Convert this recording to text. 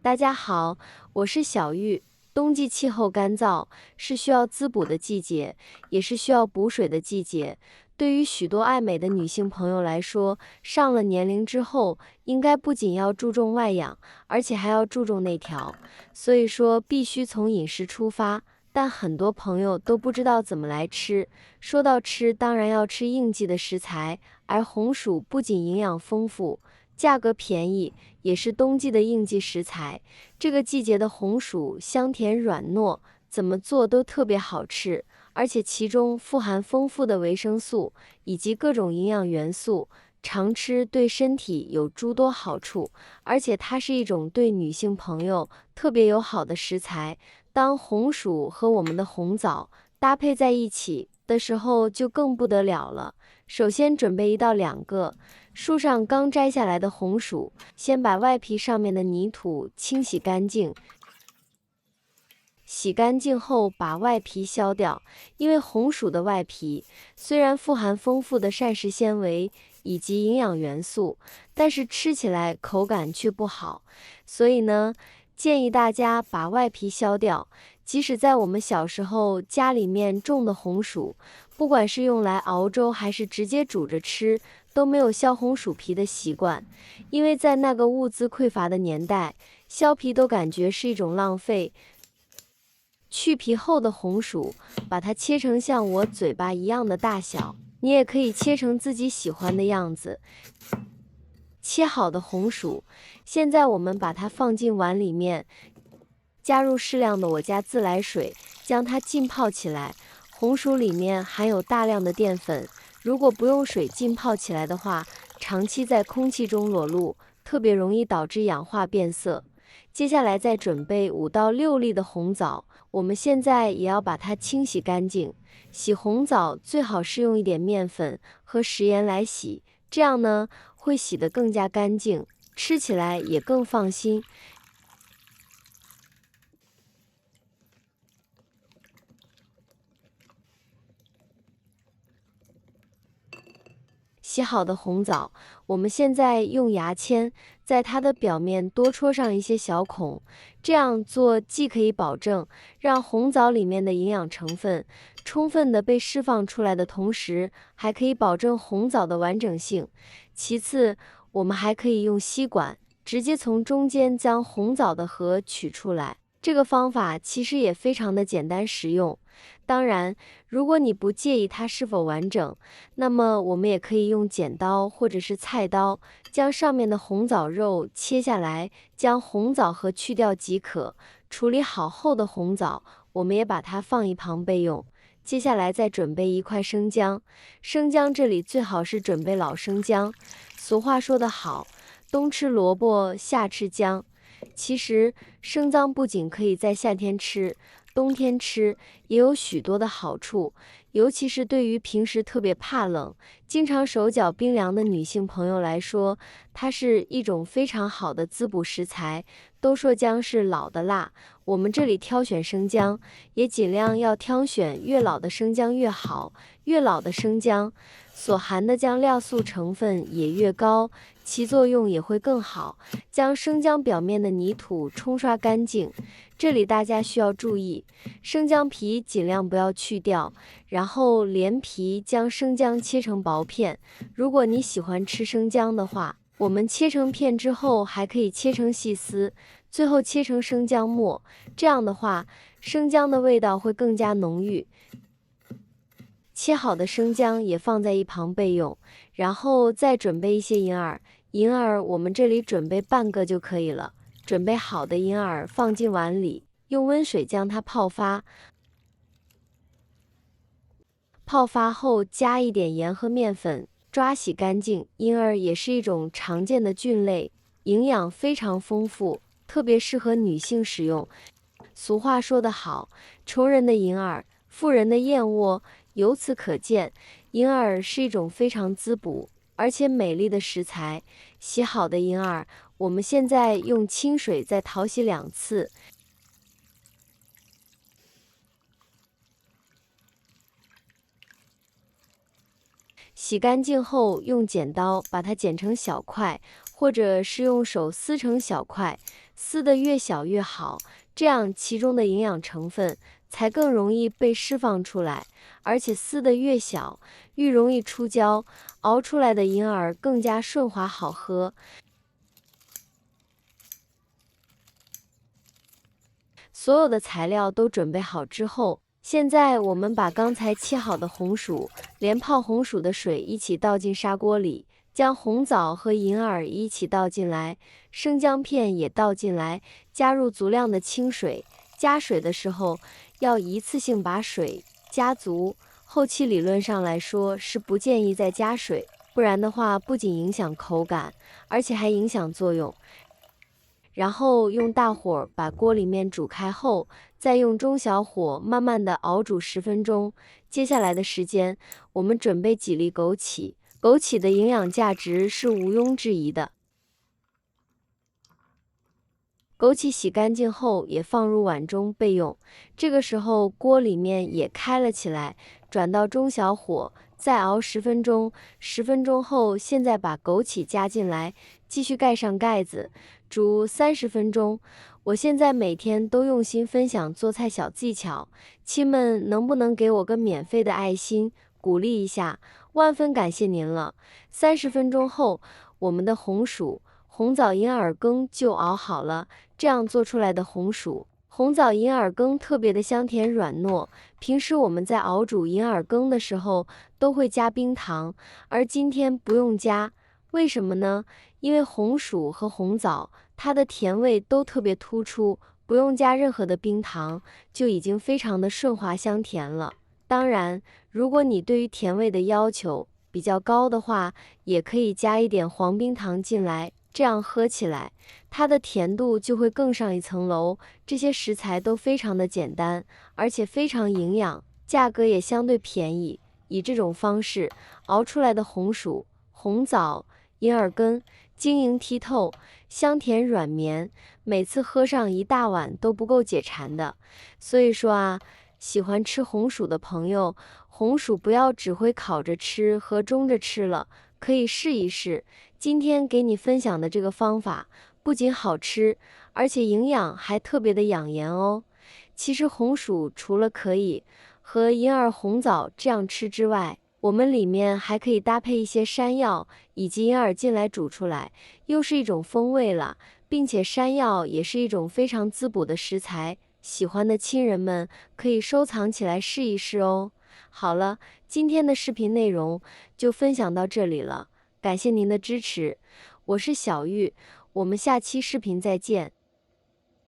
大家好，我是小玉。冬季气候干燥，是需要滋补的季节，也是需要补水的季节。对于许多爱美的女性朋友来说，上了年龄之后，应该不仅要注重外养，而且还要注重内调。所以说，必须从饮食出发。但很多朋友都不知道怎么来吃。说到吃，当然要吃应季的食材，而红薯不仅营养丰富，价格便宜，也是冬季的应季食材。这个季节的红薯香甜软糯，怎么做都特别好吃，而且其中富含丰富的维生素以及各种营养元素，常吃对身体有诸多好处，而且它是一种对女性朋友特别友好的食材。当红薯和我们的红枣搭配在一起的时候，就更不得了了。首先准备1到2个树上刚摘下来的红薯，先把外皮上面的泥土清洗干净。洗干净后把外皮削掉，因为红薯的外皮虽然富含丰富的膳食纤维以及营养元素，但是吃起来口感却不好，所以呢，建议大家把外皮削掉。即使在我们小时候家里面种的红薯，不管是用来熬粥还是直接煮着吃，都没有削红薯皮的习惯，因为在那个物资匮乏的年代，削皮都感觉是一种浪费。去皮后的红薯，把它切成像我嘴巴一样的大小，你也可以切成自己喜欢的样子。切好的红薯，现在我们把它放进碗里面，加入适量的我家自来水，将它浸泡起来。红薯里面含有大量的淀粉，如果不用水浸泡起来的话，长期在空气中裸露，特别容易导致氧化变色。接下来再准备5到6粒的红枣，我们现在也要把它清洗干净。洗红枣最好是用一点面粉和食盐来洗，这样呢会洗得更加干净，吃起来也更放心。洗好的红枣，我们现在用牙签在它的表面多戳上一些小孔，这样做既可以保证让红枣里面的营养成分充分的被释放出来的同时，还可以保证红枣的完整性。其次，我们还可以用吸管直接从中间将红枣的核取出来。这个方法其实也非常的简单实用。当然，如果你不介意它是否完整，那么我们也可以用剪刀或者是菜刀，将上面的红枣肉切下来，将红枣核去掉即可。处理好后的红枣，我们也把它放一旁备用。接下来再准备1块生姜，生姜这里最好是准备老生姜。俗话说得好，冬吃萝卜，夏吃姜。其实生姜不仅可以在夏天吃，冬天吃也有许多的好处，尤其是对于平时特别怕冷、经常手脚冰凉的女性朋友来说，它是一种非常好的滋补食材。都说姜是老的辣，我们这里挑选生姜，也尽量要挑选越老的生姜越好，越老的生姜所含的姜料素成分也越高，其作用也会更好。将生姜表面的泥土冲刷干净，这里大家需要注意，生姜皮尽量不要去掉，然后连皮将生姜切成薄片。如果你喜欢吃生姜的话，我们切成片之后还可以切成细丝，最后切成生姜末，这样的话生姜的味道会更加浓郁。切好的生姜也放在一旁备用，然后再准备一些银耳。银耳我们这里准备半个就可以了。准备好的银耳放进碗里，用温水将它泡发。泡发后加一点盐和面粉，抓洗干净。银耳也是一种常见的菌类，营养非常丰富，特别适合女性食用。俗话说得好，穷人的银耳，富人的燕窝。由此可见，银耳是一种非常滋补而且美丽的食材。洗好的银耳，我们现在用清水再淘洗2次。洗干净后，用剪刀把它剪成小块，或者是用手撕成小块。撕得越小越好，这样其中的营养成分才更容易被释放出来，而且撕得越小，越容易出胶，熬出来的银耳更加顺滑好喝。所有的材料都准备好之后，现在我们把刚才切好的红薯，连泡红薯的水一起倒进砂锅里，将红枣和银耳一起倒进来，生姜片也倒进来，加入足量的清水。加水的时候要一次性把水加足，后期理论上来说是不建议再加水，不然的话不仅影响口感，而且还影响作用。然后用大火把锅里面煮开后，再用中小火慢慢的熬煮10分钟。接下来的时间，我们准备几粒枸杞，枸杞的营养价值是毋庸置疑的。枸杞洗干净后也放入碗中备用。这个时候锅里面也开了起来，转到中小火，再熬10分钟。10分钟后，现在把枸杞加进来，继续盖上盖子，煮30分钟。我现在每天都用心分享做菜小技巧，亲们能不能给我个免费的爱心，鼓励一下？万分感谢您了。30分钟后，我们的红薯、红枣银耳羹就熬好了。这样做出来的红薯、红枣银耳羹特别的香甜软糯。平时我们在熬煮银耳羹的时候都会加冰糖，而今天不用加。为什么呢？因为红薯和红枣它的甜味都特别突出，不用加任何的冰糖，就已经非常的顺滑香甜了。当然，如果你对于甜味的要求比较高的话，也可以加一点黄冰糖进来，这样喝起来它的甜度就会更上一层楼。这些食材都非常的简单，而且非常营养，价格也相对便宜。以这种方式熬出来的红薯、红枣、银耳羹晶莹剔透，香甜软绵，每次喝上一大碗都不够解馋的。所以说啊，喜欢吃红薯的朋友，红薯不要只会烤着吃和蒸着吃了，可以试一试。今天给你分享的这个方法不仅好吃，而且营养还特别的养颜哦。其实红薯除了可以和银耳、红枣这样吃之外，我们里面还可以搭配一些山药以及银耳进来煮出来，又是一种风味了，并且山药也是一种非常滋补的食材，喜欢的亲人们可以收藏起来试一试哦。好了，今天的视频内容就分享到这里了，感谢您的支持，我是小玉，我们下期视频再见。